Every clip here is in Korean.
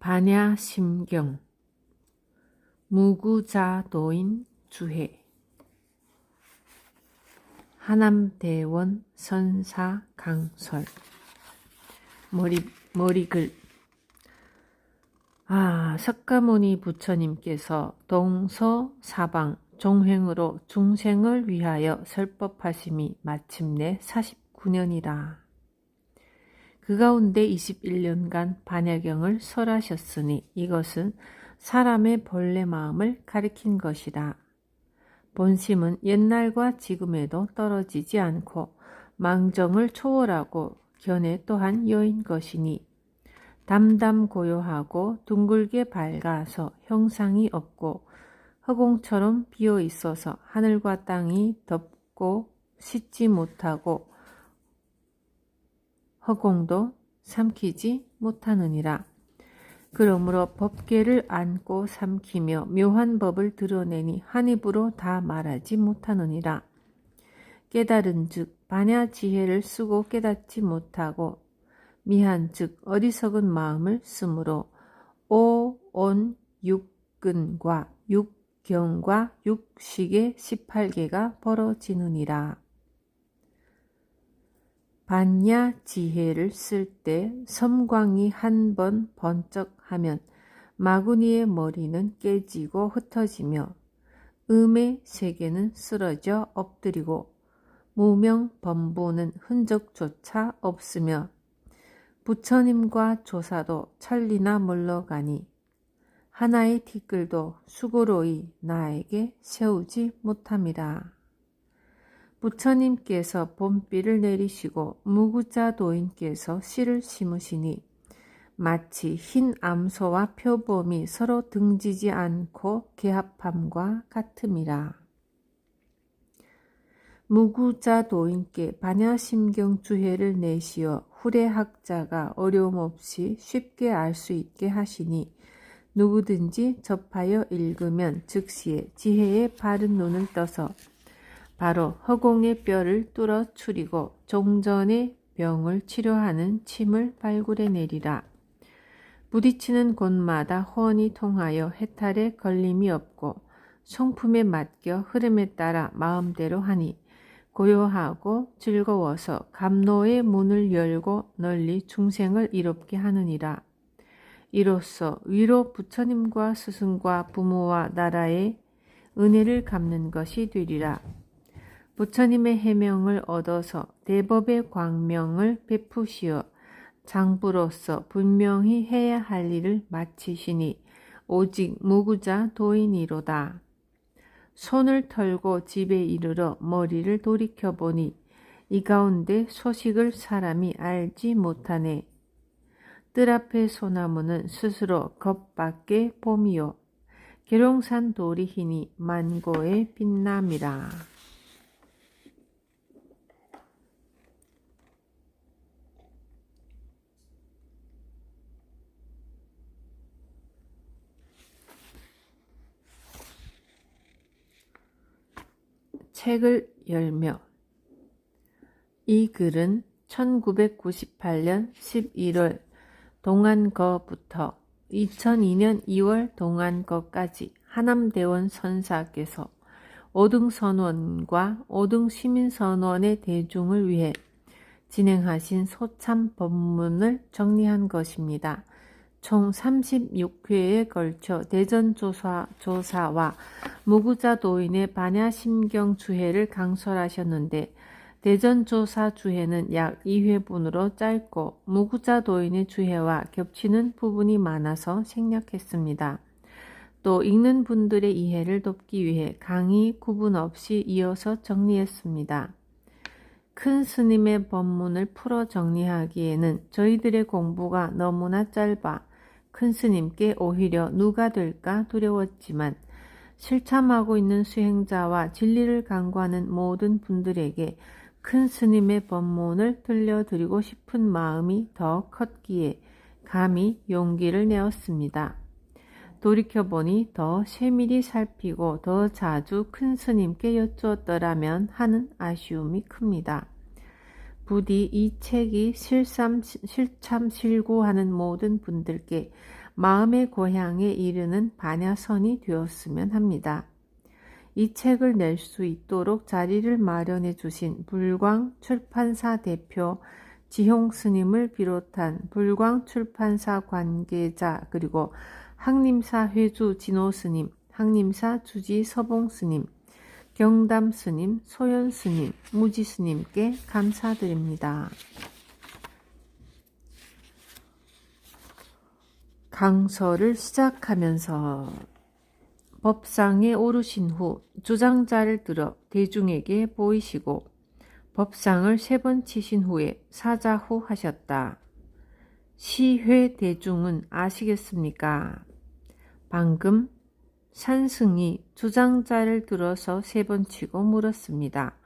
반야심경 무구자도인 주해 하남대원 선사 강설 머리글 석가모니 부처님께서 동서사방 종횡으로 중생을 위하여 설법하심이 마침내 49년이라. 그 가운데 21년간 반야경을 설하셨으니 이것은 사람의 본래 마음을 가리킨 것이다. 본심은 옛날과 지금에도 떨어지지 않고 망정을 초월하고 견해 또한 여인 것이니 담담고요하고 둥글게 밝아서 형상이 없고 허공처럼 비어 있어서 하늘과 땅이 덮고 씻지 못하고 허공도 삼키지 못하느니라. 그러므로 법계를 안고 삼키며 묘한 법을 드러내니 한 입으로 다 말하지 못하느니라. 깨달은 즉 반야 지혜를 쓰고 깨닫지 못하고 미한 즉 어리석은 마음을 쓰므로 오, 온, 육근과 육경과 육식의 18개가 벌어지느니라. 반야 지혜를 쓸 때 섬광이 한 번 번쩍하면 마구니의 머리는 깨지고 흩어지며 음의 세계는 쓰러져 엎드리고 무명 범부는 흔적조차 없으며 부처님과 조사도 천리나 물러가니 하나의 티끌도 수고로이 나에게 세우지 못함이라. 부처님께서 봄비를 내리시고 무구자도인께서 씨를 심으시니 마치 흰 암소와 표범이 서로 등지지 않고 개합함과 같음이라. 무구자도인께 반야심경 주해를 내시어 후래학자가 어려움 없이 쉽게 알 수 있게 하시니 누구든지 접하여 읽으면 즉시에 지혜의 바른 눈을 떠서 바로 허공의 뼈를 뚫어 추리고 종전의 병을 치료하는 침을 발굴해내리라. 부딪히는 곳마다 혼이 통하여 해탈에 걸림이 없고 성품에 맡겨 흐름에 따라 마음대로 하니 고요하고 즐거워서 감노의 문을 열고 널리 중생을 이롭게 하느니라. 이로써 위로 부처님과 스승과 부모와 나라의 은혜를 갚는 것이 되리라. 부처님의 해명을 얻어서 대법의 광명을 베푸시어 장부로서 분명히 해야 할 일을 마치시니 오직 무구자 도인이로다. 손을 털고 집에 이르러 머리를 돌이켜보니 이 가운데 소식을 사람이 알지 못하네. 뜰 앞의 소나무는 스스로 겁밖에 봄이요 계룡산 돌이 희니 만고의 빛남이라. 책을 열며 이 글은 1998년 11월 동안거부터 2002년 2월 동안거까지 하남대원 선사께서 오등선원과 오등시민선원의 대중을 위해 진행하신 소참 법문을 정리한 것입니다. 총 36회에 걸쳐 대전조사와 무구자도인의 반야심경 주해를 강설하셨는데 대전조사 주해는 약 2회분으로 짧고 무구자도인의 주해와 겹치는 부분이 많아서 생략했습니다. 또 읽는 분들의 이해를 돕기 위해 강의 구분 없이 이어서 정리했습니다. 큰 스님의 법문을 풀어 정리하기에는 저희들의 공부가 너무나 짧아 큰 스님께 오히려 누가 될까 두려웠지만 실참하고 있는 수행자와 진리를 강구하는 모든 분들에게 큰 스님의 법문을 들려드리고 싶은 마음이 더 컸기에 감히 용기를 내었습니다. 돌이켜보니 더 세밀히 살피고 더 자주 큰 스님께 여쭈었더라면 하는 아쉬움이 큽니다. 부디 이 책이 실참 실구하는 모든 분들께 마음의 고향에 이르는 반야선이 되었으면 합니다. 이 책을 낼 수 있도록 자리를 마련해 주신 불광 출판사 대표 지홍 스님을 비롯한 불광 출판사 관계자, 그리고 항림사 회주 진호 스님, 항림사 주지 서봉 스님, 경담 스님, 소연 스님, 무지 스님께 감사드립니다. 강서를 시작하면서 법상에 오르신 후 주장자를 들어 대중에게 보이시고 법상을 3번 치신 후에 사자후 하셨다. 시회 대중은 아시겠습니까? 방금 산승이 주장자를 들어서 3번 치고 물었습니다.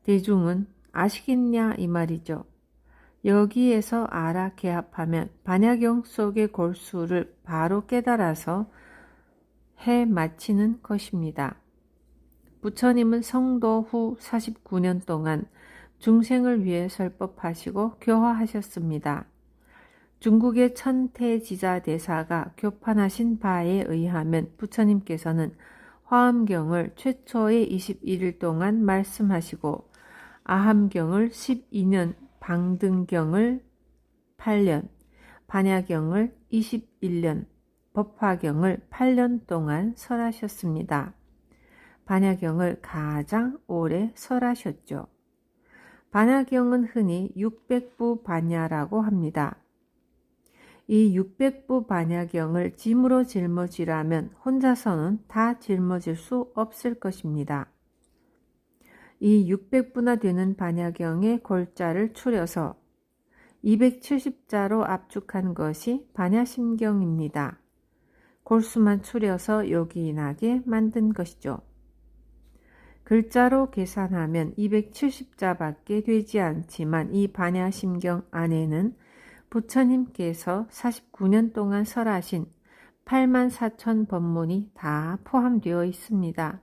대중은 아시겠냐 이 말이죠. 여기에서 알아 개합하면 반야경 속의 골수를 바로 깨달아서 해 마치는 것입니다. 부처님은 성도 후 49년 동안 중생을 위해 설법하시고 교화하셨습니다. 중국의 천태지자 대사가 교판하신 바에 의하면 부처님께서는 화엄경을 최초의 21일 동안 말씀하시고 아함경을 12년, 방등경을 8년, 반야경을 21년, 법화경을 8년 동안 설하셨습니다. 반야경을 가장 오래 설하셨죠. 반야경은 흔히 600부 반야라고 합니다. 이 600부 반야경을 짐으로 짊어지라면 혼자서는 다 짊어질 수 없을 것입니다. 이 600부나 되는 반야경의 골자를 추려서 270자로 압축한 것이 반야심경입니다. 골수만 추려서 요긴하게 만든 것이죠. 글자로 계산하면 270자밖에 되지 않지만 이 반야심경 안에는 부처님께서 49년 동안 설하신 84,000 법문이 다 포함되어 있습니다.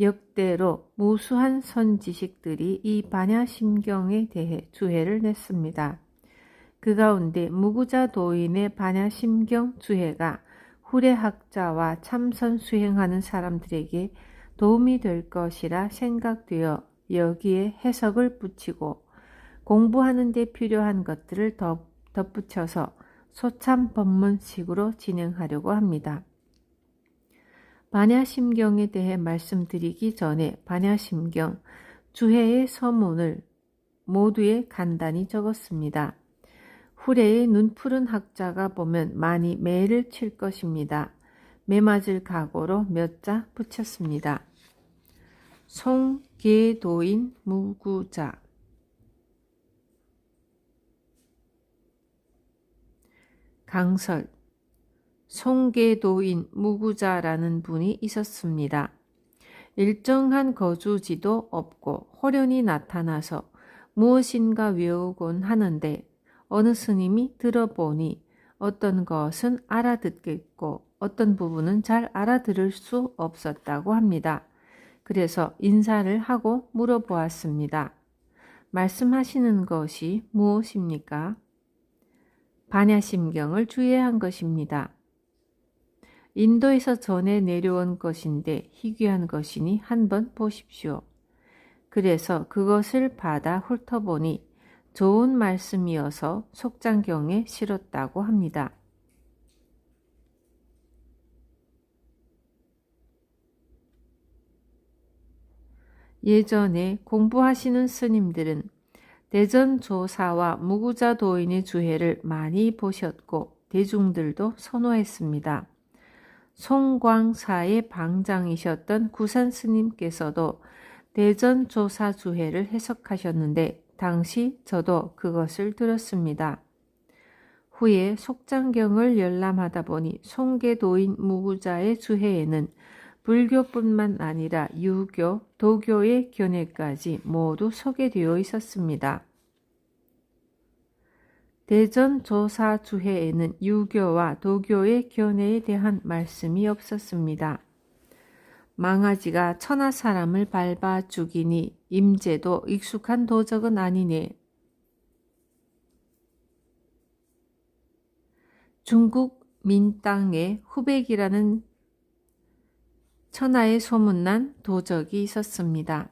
역대로 무수한 선지식들이 이 반야심경에 대해 주해를 냈습니다. 그 가운데 무구자 도인의 반야심경 주해가 후래학자와 참선 수행하는 사람들에게 도움이 될 것이라 생각되어 여기에 해석을 붙이고 공부하는 데 필요한 것들을 덧붙여서 소참 법문식으로 진행하려고 합니다. 반야심경에 대해 말씀드리기 전에 반야심경 주해의 서문을 모두에 간단히 적었습니다. 후래의 눈푸른 학자가 보면 많이 매를 칠 것입니다. 매 맞을 각오로 몇 자 붙였습니다. 송계도인 무구자. 강설. 송계도인 무구자라는 분이 있었습니다. 일정한 거주지도 없고 호련히 나타나서 무엇인가 외우곤 하는데 어느 스님이 들어보니 어떤 것은 알아듣겠고 어떤 부분은 잘 알아들을 수 없었다고 합니다. 그래서 인사를 하고 물어보았습니다. 말씀하시는 것이 무엇입니까? 반야심경을 주해한 것입니다. 인도에서 전해 내려온 것인데 희귀한 것이니 한번 보십시오. 그래서 그것을 받아 훑어보니 좋은 말씀이어서 속장경에 실었다고 합니다. 예전에 공부하시는 스님들은 대전조사와 무구자 도인의 주해를 많이 보셨고 대중들도 선호했습니다. 송광사의 방장이셨던 구산 스님께서도 대전조사 주해를 해석하셨는데 당시 저도 그것을 들었습니다. 후에 속장경을 열람하다 보니 송계도인 무구자의 주해에는 불교뿐만 아니라 유교, 도교의 견해까지 모두 소개되어 있었습니다. 대전조사 주해에는 유교와 도교의 견해에 대한 말씀이 없었습니다. 망아지가 천하 사람을 밟아 죽이니 임제도 익숙한 도적은 아니네. 중국 민땅에 후백이라는 천하에 소문난 도적이 있었습니다.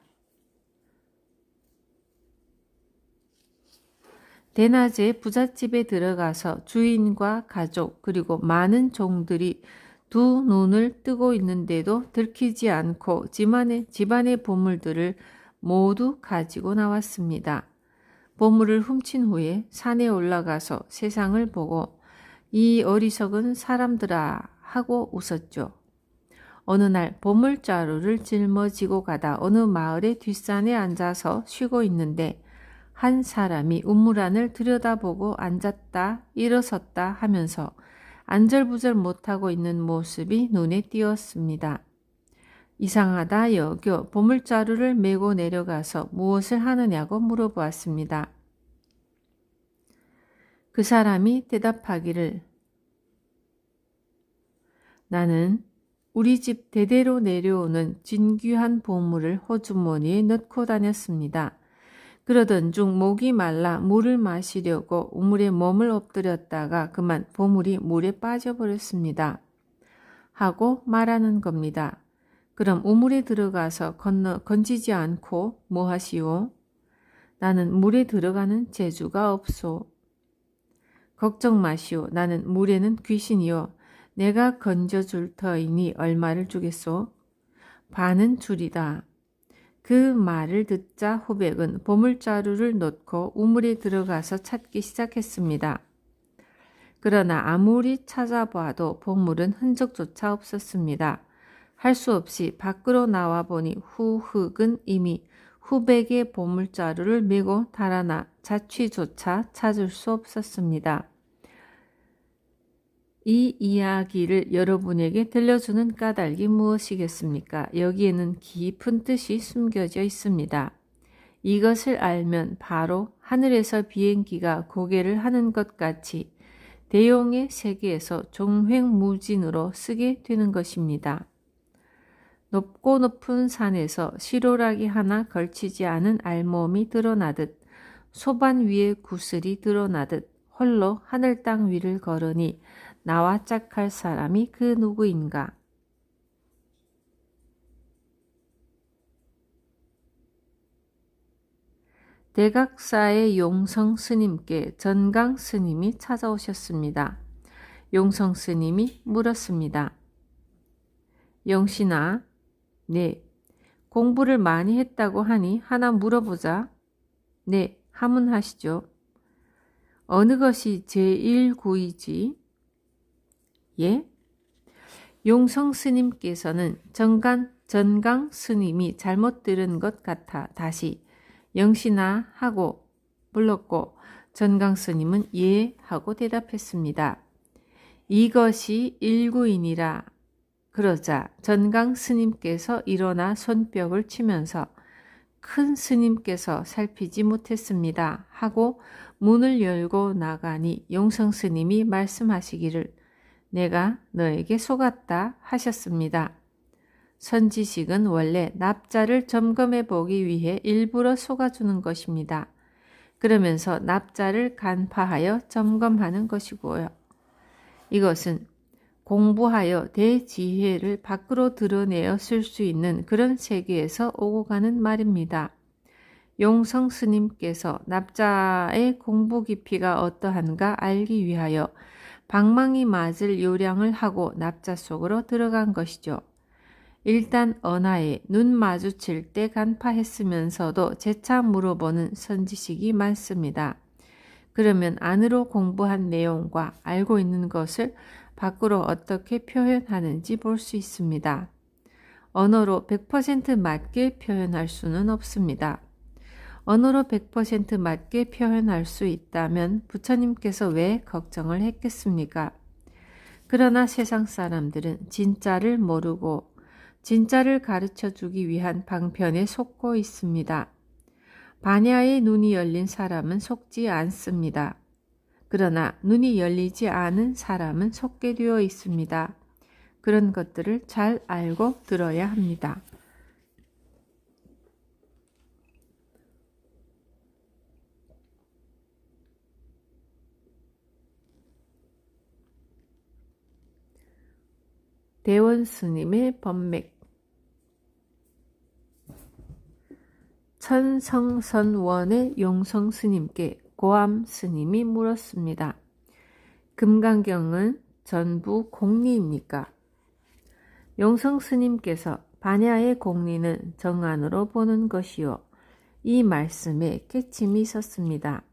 대낮에 부잣집에 들어가서 주인과 가족 그리고 많은 종들이 두 눈을 뜨고 있는데도 들키지 않고 집안의 보물들을 모두 가지고 나왔습니다. 보물을 훔친 후에 산에 올라가서 세상을 보고 이 어리석은 사람들아 하고 웃었죠. 어느 날 보물자루를 짊어지고 가다 어느 마을의 뒷산에 앉아서 쉬고 있는데 한 사람이 우물안을 들여다보고 앉았다 일어섰다 하면서 안절부절 못하고 있는 모습이 눈에 띄었습니다. 이상하다 여겨 보물자루를 메고 내려가서 무엇을 하느냐고 물어보았습니다. 그 사람이 대답하기를 나는 우리 집 대대로 내려오는 진귀한 보물을 호주머니에 넣고 다녔습니다. 그러던 중 목이 말라 물을 마시려고 우물에 몸을 엎드렸다가 그만 보물이 물에 빠져버렸습니다. 하고 말하는 겁니다. 그럼 우물에 들어가서 건지지 않고 뭐 하시오? 나는 물에 들어가는 재주가 없소. 걱정 마시오. 나는 물에는 귀신이요. 내가 건져줄 터이니 얼마를 주겠소? 반은 줄이다. 그 말을 듣자 후백은 보물자루를 놓고 우물에 들어가서 찾기 시작했습니다. 그러나 아무리 찾아봐도 보물은 흔적조차 없었습니다. 할 수 없이 밖으로 나와 보니 후흑은 이미 후백의 보물자루를 메고 달아나 자취조차 찾을 수 없었습니다. 이 이야기를 여러분에게 들려주는 까닭이 무엇이겠습니까? 여기에는 깊은 뜻이 숨겨져 있습니다. 이것을 알면 바로 하늘에서 비행기가 고개를 하는 것 같이 대용의 세계에서 종횡무진으로 쓰게 되는 것입니다. 높고 높은 산에서 시로라기 하나 걸치지 않은 알몸이 드러나듯 소반 위에 구슬이 드러나듯 홀로 하늘 땅 위를 걸으니 나와 짝할 사람이 그 누구인가? 대각사의 용성 스님께 전강 스님이 찾아오셨습니다. 용성 스님이 물었습니다. 영신아, 네, 공부를 많이 했다고 하니 하나 물어보자. 네, 하문하시죠. 어느 것이 제1구이지? 예? 용성 스님께서는 전강 스님이 잘못 들은 것 같아 다시 영신아 하고 불렀고 전강 스님은 예 하고 대답했습니다. 이것이 일구이니라. 그러자 전강 스님께서 일어나 손뼉을 치면서 큰 스님께서 살피지 못했습니다 하고 문을 열고 나가니 용성 스님이 말씀하시기를 내가 너에게 속았다 하셨습니다. 선지식은 원래 납자를 점검해 보기 위해 일부러 속아주는 것입니다. 그러면서 납자를 간파하여 점검하는 것이고요. 이것은 공부하여 대지혜를 밖으로 드러내어 쓸 수 있는 그런 세계에서 오고 가는 말입니다. 용성 스님께서 납자의 공부 깊이가 어떠한가 알기 위하여 방망이 맞을 요량을 하고 납자 속으로 들어간 것이죠. 일단 언하에 눈 마주칠 때 간파했으면서도 재차 물어보는 선지식이 많습니다. 그러면 안으로 공부한 내용과 알고 있는 것을 밖으로 어떻게 표현하는지 볼 수 있습니다. 언어로 100% 맞게 표현할 수는 없습니다. 언어로 100% 맞게 표현할 수 있다면 부처님께서 왜 걱정을 했겠습니까? 그러나 세상 사람들은 진짜를 모르고 진짜를 가르쳐주기 위한 방편에 속고 있습니다. 반야의 눈이 열린 사람은 속지 않습니다. 그러나 눈이 열리지 않은 사람은 속게 되어 있습니다. 그런 것들을 잘 알고 들어야 합니다. 대원 스님의 법맥. 천성선원의 용성 스님께 고암 스님이 물었습니다. 금강경은 전부 공리입니까? 용성 스님께서 반야의 공리는 정안으로 보는 것이요. 이 말씀에 깨침이 있었습니다.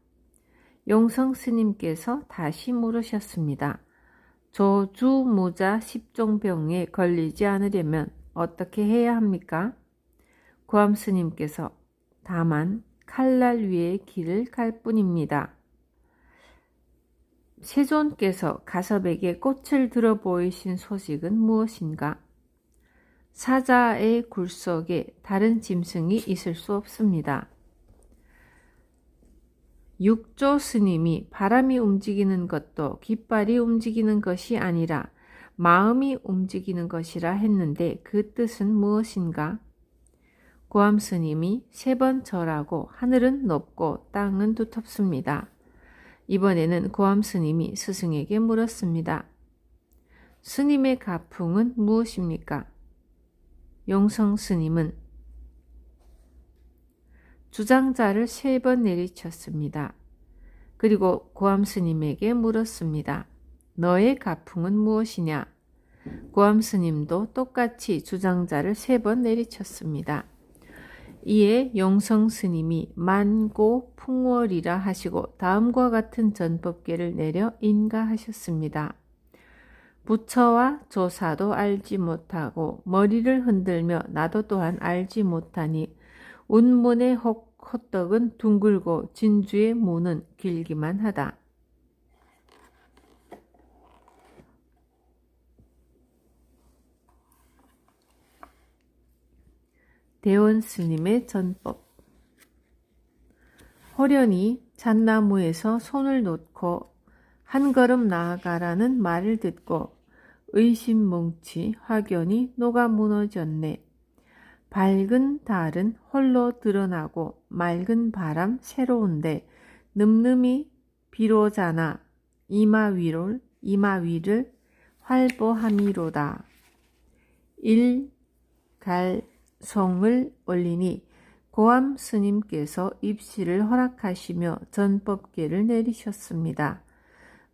용성 스님께서 다시 물으셨습니다. 조주무자 10종병에 걸리지 않으려면 어떻게 해야 합니까? 고암 스님께서 다만 칼날 위에 길을 갈 뿐입니다. 세존께서 가섭에게 꽃을 들어 보이신 소식은 무엇인가? 사자의 굴속에 다른 짐승이 있을 수 없습니다. 육조 스님이 바람이 움직이는 것도 깃발이 움직이는 것이 아니라 마음이 움직이는 것이라 했는데 그 뜻은 무엇인가? 고암 스님이 3번 절하고 하늘은 높고 땅은 두텁습니다. 이번에는 고암 스님이 스승에게 물었습니다. 스님의 가풍은 무엇입니까? 용성 스님은 주장자를 3번 내리쳤습니다. 그리고 고암 스님에게 물었습니다. 너의 가풍은 무엇이냐? 고암 스님도 똑같이 주장자를 3번 내리쳤습니다. 이에 용성 스님이 만고풍월이라 하시고 다음과 같은 전법계를 내려 인가하셨습니다. 부처와 조사도 알지 못하고 머리를 흔들며 나도 또한 알지 못하니 운문의 호떡은 둥글고 진주의 무는 길기만 하다. 대원 스님의 전법. 호련히 잣나무에서 손을 놓고 한 걸음 나아가라는 말을 듣고 의심뭉치 확연히 녹아 무너졌네. 밝은 달은 홀로 드러나고 맑은 바람 새로운데 늠름이 비로자나 이마 위를 활보함이로다. 일갈송을 올리니 고암 스님께서 입시를 허락하시며 전법계를 내리셨습니다.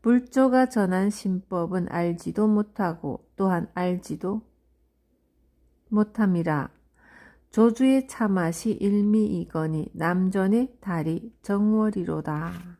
불조가 전한 신법은 알지도 못하고 또한 알지도 못함이라. 조주의 차맛이 일미이거니 남전의 달이 정월이로다.